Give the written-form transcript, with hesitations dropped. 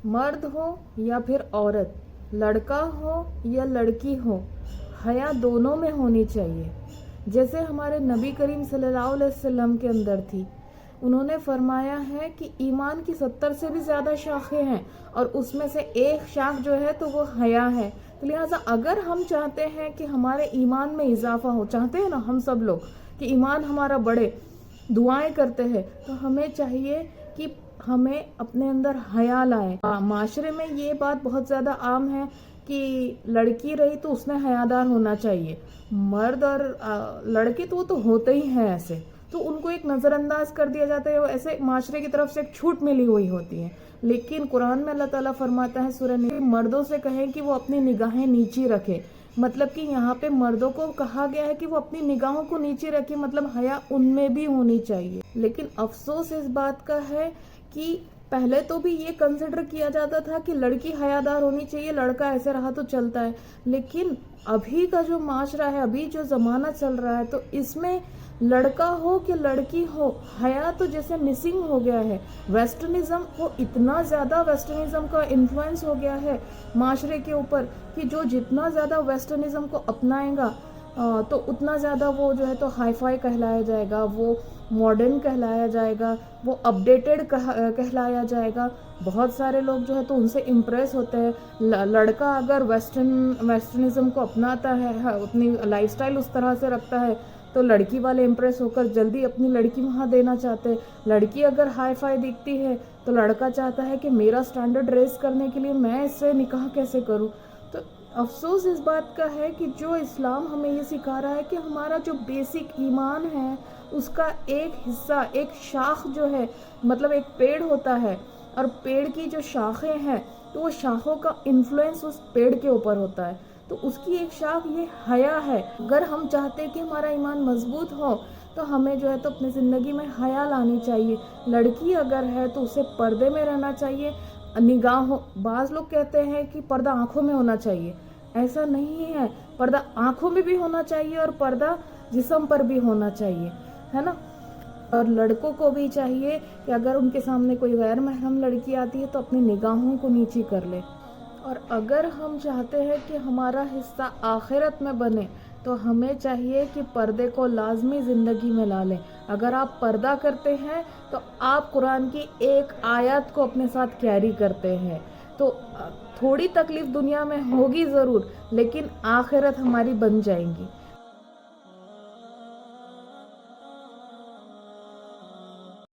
مرد ہو یا پھر عورت، لڑکا ہو یا لڑکی ہو، حیا دونوں میں ہونی چاہیے. جیسے ہمارے نبی کریم صلی اللہ علیہ وسلم کے اندر تھی. انہوں نے فرمایا ہے کہ ایمان کی 70 سے بھی زیادہ شاخیں ہیں، اور اس میں سے ایک شاخ جو ہے تو وہ حیا ہے. تو لہٰذا اگر ہم چاہتے ہیں کہ ہمارے ایمان میں اضافہ ہو، چاہتے ہیں نا ہم سب لوگ کہ ایمان ہمارا بڑھے، دعائیں کرتے ہیں، تو ہمیں چاہیے کہ ہمیں اپنے اندر حیا لائیں. معاشرے میں یہ بات بہت زیادہ عام ہے کہ لڑکی رہی تو اس نے حیادار ہونا چاہیے. مرد اور لڑکے تو وہ تو ہوتے ہی ہیں ایسے، تو ان کو ایک نظر انداز کر دیا جاتا ہے، وہ ایسے معاشرے کی طرف سے ایک چھوٹ ملی ہوئی ہوتی ہے. لیکن قرآن میں اللہ تعالیٰ فرماتا ہے سورہ مردوں سے کہیں کہ وہ اپنی نگاہیں نیچی رکھے. مطلب کہ یہاں پہ مردوں کو کہا گیا ہے کہ وہ اپنی نگاہوں کو نیچے رکھے، مطلب حیا ان میں بھی ہونی چاہیے. لیکن افسوس اس بات کا ہے کہ پہلے تو بھی یہ کنسیڈر کیا جاتا تھا کہ لڑکی حیادار ہونی چاہیے، لڑکا ایسے رہا تو چلتا ہے. لیکن ابھی کا جو معاشرہ ہے، ابھی جو زمانہ چل رہا ہے، تو اس میں لڑکا ہو کہ لڑکی ہو، حیا تو جیسے مسنگ ہو گیا ہے. ویسٹرنزم، وہ اتنا زیادہ ویسٹرنزم کا انفلوئنس ہو گیا ہے معاشرے کے اوپر کہ جو جتنا زیادہ ویسٹرنزم کو اپنائے گا تو اتنا زیادہ وہ جو ہے تو ہائی فائی کہلایا جائے گا، وہ ماڈرن کہلایا جائے گا، وہ اپڈیٹڈ کہلایا جائے گا. بہت سارے لوگ جو ہے تو ان سے امپریس ہوتے ہیں. لڑکا اگر ویسٹرنزم کو اپناتا ہے، اپنی لائف سٹائل اس طرح سے رکھتا ہے، تو لڑکی والے امپریس ہو کر جلدی اپنی لڑکی وہاں دینا چاہتے ہیں. لڑکی اگر ہائی فائی دکھتی ہے تو لڑکا چاہتا ہے کہ میرا سٹینڈرڈ ریز کرنے کے لیے میں اس سے نکاح کیسے کروں. تو افسوس اس بات کا ہے کہ جو اسلام ہمیں یہ سکھا رہا ہے کہ ہمارا جو بیسک ایمان ہے اس کا ایک حصہ، ایک شاخ جو ہے، مطلب ایک پیڑ ہوتا ہے اور پیڑ کی جو شاخیں ہیں تو وہ شاخوں کا انفلوئنس اس پیڑ کے اوپر ہوتا ہے. تو اس کی ایک شاخ یہ حیا ہے. اگر ہم چاہتے کہ ہمارا ایمان مضبوط ہو تو ہمیں جو ہے تو اپنی زندگی میں حیا لانی چاہیے. لڑکی اگر ہے تو اسے پردے میں رہنا چاہیے. نگاہوں، بعض لوگ کہتے ہیں کہ پردہ آنکھوں میں ہونا چاہیے، ایسا نہیں ہے. پردہ آنکھوں میں بھی ہونا چاہیے اور پردہ جسم پر بھی ہونا چاہیے، ہے نا. اور لڑکوں کو بھی چاہیے کہ اگر ان کے سامنے کوئی غیر محرم لڑکی آتی ہے تو اپنی نگاہوں کو نیچی کر لے. اور اگر ہم چاہتے ہیں کہ ہمارا حصہ آخرت میں بنے تو ہمیں چاہیے کہ پردے کو لازمی زندگی میں لا لیں. اگر آپ پردہ کرتے ہیں تو آپ قرآن کی ایک آیت کو اپنے ساتھ کیری کرتے ہیں. تو تھوڑی تکلیف دنیا میں ہوگی ضرور، لیکن آخرت ہماری بن جائیں گی.